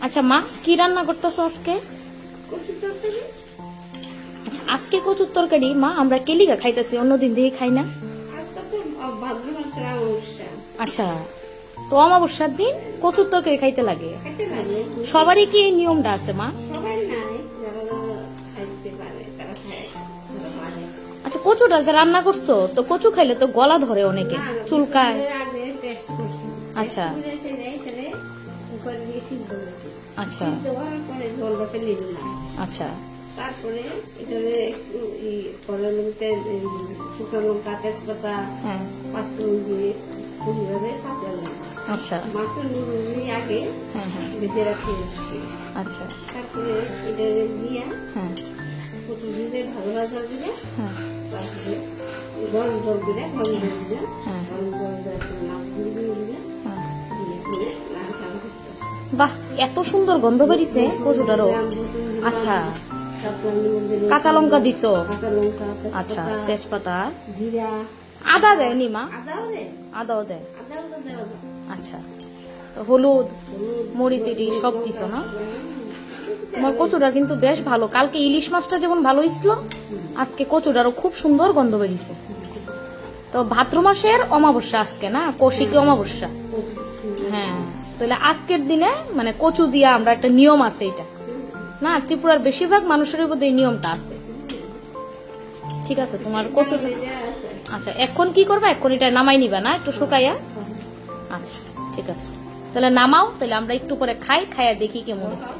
আচ্ছা মা, কি রান্না করতেছো আজকে? আচ্ছা, আজকে কচুর তরকারি। মা, আমরা কেলিগা খাইতেছি, অন্যদিন দিয়ে খাই না। আচ্ছা, তো অমাবস্যার দিন কচুর তরকারি খাইতে লাগে? সবারই কি এই নিয়মটা আছে মা? আচ্ছা, কচুটা যে রান্না করছো, তো কচু খাইলে তো গলা ধরে অনেকে, চুলকায়। আচ্ছা আচ্ছা আচ্ছা, তারপরে শুকনো লঙ্কা, তেজপাতা, পাঁচফোড়ন দিয়ে খুবভাবে সাজালাম। আচ্ছা, মাছের নুন দিয়ে আগে ভেজে রাখি। আচ্ছা, তারপরে এটা দিয়ে কচু দিয়ে ভালো ভাজা দিলে, তারপরে গরম জল দিলে, গরম জল দিলে, গরম জল দিয়ে দিলে, বাহ, এত সুন্দর গন্ধ বেরিয়েছে কচুটারও। আচ্ছা, কাঁচা লঙ্কা দিছো? আচ্ছা, তেজপাতা, জিরা, আদা দেয়নি মা? আদাও দেয়। আচ্ছা, তো হলুদ, মরিচিটি সব দিছো না? তোমার কচুটার কিন্তু বেশ ভালো। কালকে ইলিশ মাছটা যেমন ভালো হয়েছিল, আজকে কচুটারও খুব সুন্দর গন্ধ বেরিয়েছে। তো ভাদ্র মাসের অমাবস্যা আজকে, না? কৌশিকী অমাবস্যা। হ্যাঁ, তাহলে আজকের দিনে মানে কচু দিয়া আমরা একটা নিয়ম আছে এটা, না? ত্রিপুরার বেশিরভাগ মানুষের মধ্যে এই নিয়মটা আছে। ঠিক আছে, তোমার কচু। আচ্ছা, এখন কি করবা? এখন এটা নামাই নিবা না, একটু শুকাইয়া? আচ্ছা, ঠিক আছে, তাহলে নামাও, তাহলে আমরা একটু পরে খাইয়া দেখি কেমন হয়েছে।